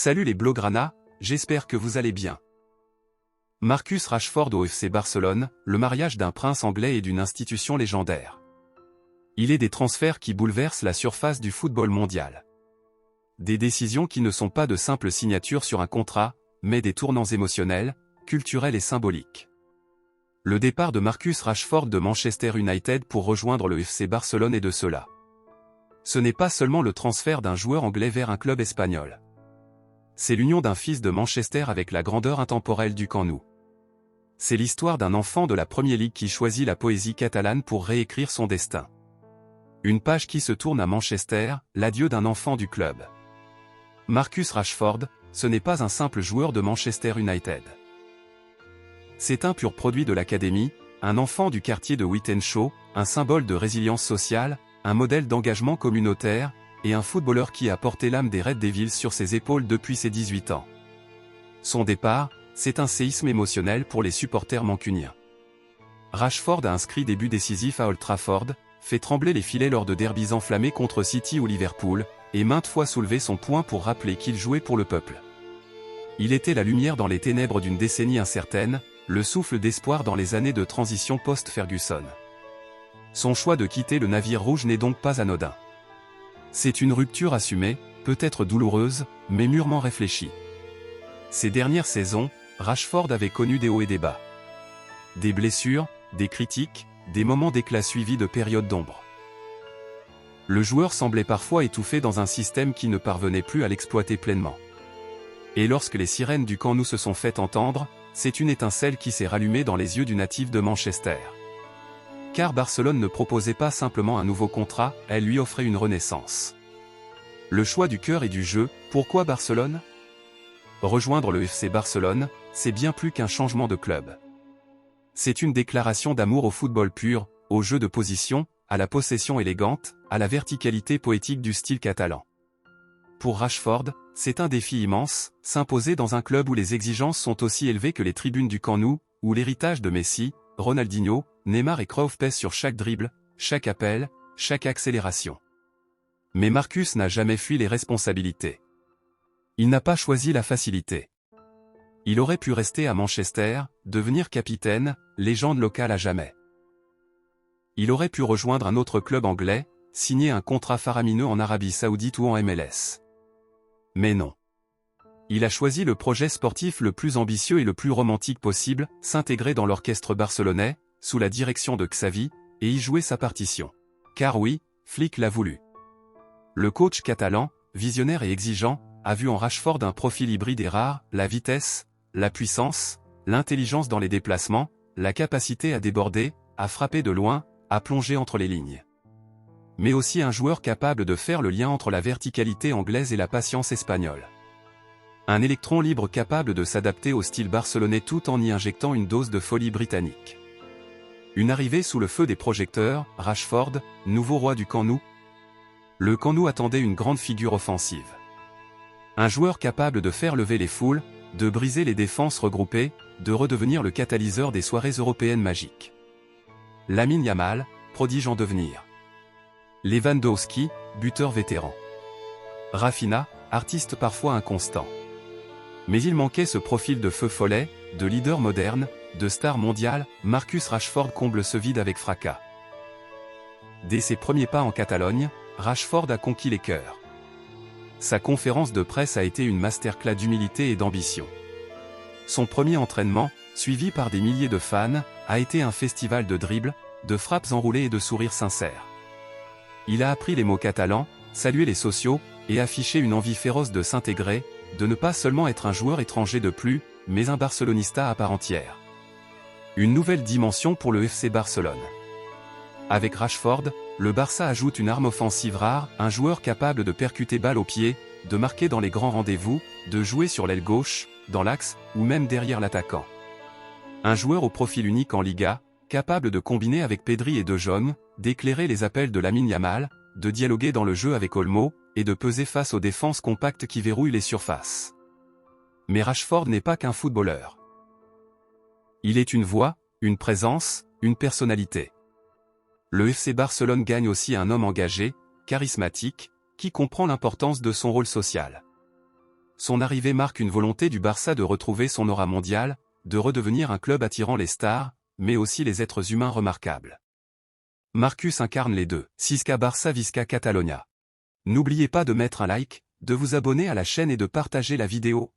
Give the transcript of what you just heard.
Salut les Blaugrana, j'espère que vous allez bien. Marcus Rashford au FC Barcelone, le mariage d'un prince anglais et d'une institution légendaire. Il est des transferts qui bouleversent la surface du football mondial. Des décisions qui ne sont pas de simples signatures sur un contrat, mais des tournants émotionnels, culturels et symboliques. Le départ de Marcus Rashford de Manchester United pour rejoindre le FC Barcelone est de cela. Ce n'est pas seulement le transfert d'un joueur anglais vers un club espagnol. C'est l'union d'un fils de Manchester avec la grandeur intemporelle du Camp Nou. C'est l'histoire d'un enfant de la Premier League qui choisit la poésie catalane pour réécrire son destin. Une page qui se tourne à Manchester, l'adieu d'un enfant du club. Marcus Rashford, ce n'est pas un simple joueur de Manchester United. C'est un pur produit de l'académie, un enfant du quartier de Wythenshawe, un symbole de résilience sociale, un modèle d'engagement communautaire, et un footballeur qui a porté l'âme des Red Devils sur ses épaules depuis ses 18 ans. Son départ, c'est un séisme émotionnel pour les supporters mancuniens. Rashford a inscrit des buts décisifs à Old Trafford, fait trembler les filets lors de derbys enflammés contre City ou Liverpool, et maintes fois soulevé son poing pour rappeler qu'il jouait pour le peuple. Il était la lumière dans les ténèbres d'une décennie incertaine, le souffle d'espoir dans les années de transition post-Ferguson. Son choix de quitter le navire rouge n'est donc pas anodin. C'est une rupture assumée, peut-être douloureuse, mais mûrement réfléchie. Ces dernières saisons, Rashford avait connu des hauts et des bas. Des blessures, des critiques, des moments d'éclat suivis de périodes d'ombre. Le joueur semblait parfois étouffé dans un système qui ne parvenait plus à l'exploiter pleinement. Et lorsque les sirènes du Camp Nou se sont fait entendre, c'est une étincelle qui s'est rallumée dans les yeux du natif de Manchester. Car Barcelone ne proposait pas simplement un nouveau contrat, elle lui offrait une renaissance. Le choix du cœur et du jeu, pourquoi Barcelone ? Rejoindre le FC Barcelone, c'est bien plus qu'un changement de club. C'est une déclaration d'amour au football pur, au jeu de position, à la possession élégante, à la verticalité poétique du style catalan. Pour Rashford, c'est un défi immense, s'imposer dans un club où les exigences sont aussi élevées que les tribunes du Camp Nou, où l'héritage de Messi, Ronaldinho, Neymar et Cruyff pèse sur chaque dribble, chaque appel, chaque accélération. Mais Marcus n'a jamais fui les responsabilités. Il n'a pas choisi la facilité. Il aurait pu rester à Manchester, devenir capitaine, légende locale à jamais. Il aurait pu rejoindre un autre club anglais, signer un contrat faramineux en Arabie Saoudite ou en MLS. Mais non. Il a choisi le projet sportif le plus ambitieux et le plus romantique possible, s'intégrer dans l'orchestre barcelonais, sous la direction de Xavi, et y jouer sa partition. Car oui, Flick l'a voulu. Le coach catalan, visionnaire et exigeant, a vu en Rashford un profil hybride et rare, la vitesse, la puissance, l'intelligence dans les déplacements, la capacité à déborder, à frapper de loin, à plonger entre les lignes. Mais aussi un joueur capable de faire le lien entre la verticalité anglaise et la patience espagnole. Un électron libre capable de s'adapter au style barcelonais tout en y injectant une dose de folie britannique. Une arrivée sous le feu des projecteurs, Rashford, nouveau roi du Camp Nou. Le Camp Nou attendait une grande figure offensive. Un joueur capable de faire lever les foules, de briser les défenses regroupées, de redevenir le catalyseur des soirées européennes magiques. Lamine Yamal, prodige en devenir. Lewandowski, buteur vétéran. Rafinha, artiste parfois inconstant. Mais il manquait ce profil de feu follet, de leader moderne, de star mondiale. Marcus Rashford comble ce vide avec fracas. Dès ses premiers pas en Catalogne, Rashford a conquis les cœurs. Sa conférence de presse a été une masterclass d'humilité et d'ambition. Son premier entraînement, suivi par des milliers de fans, a été un festival de dribbles, de frappes enroulées et de sourires sincères. Il a appris les mots catalans, salué les sociaux, et affiché une envie féroce de s'intégrer, de ne pas seulement être un joueur étranger de plus, mais un barcelonista à part entière. Une nouvelle dimension pour le FC Barcelone. Avec Rashford, le Barça ajoute une arme offensive rare, un joueur capable de percuter balle au pied, de marquer dans les grands rendez-vous, de jouer sur l'aile gauche, dans l'axe, ou même derrière l'attaquant. Un joueur au profil unique en Liga, capable de combiner avec Pedri et De Jong, d'éclairer les appels de Lamine Yamal, de dialoguer dans le jeu avec Olmo, et de peser face aux défenses compactes qui verrouillent les surfaces. Mais Rashford n'est pas qu'un footballeur. Il est une voix, une présence, une personnalité. Le FC Barcelone gagne aussi un homme engagé, charismatique, qui comprend l'importance de son rôle social. son arrivée marque une volonté du Barça de retrouver son aura mondiale, de redevenir un club attirant les stars, mais aussi les êtres humains remarquables. Marcus incarne les deux. Cisca Barça Visca Catalonia. N'oubliez pas de mettre un like, de vous abonner à la chaîne et de partager la vidéo.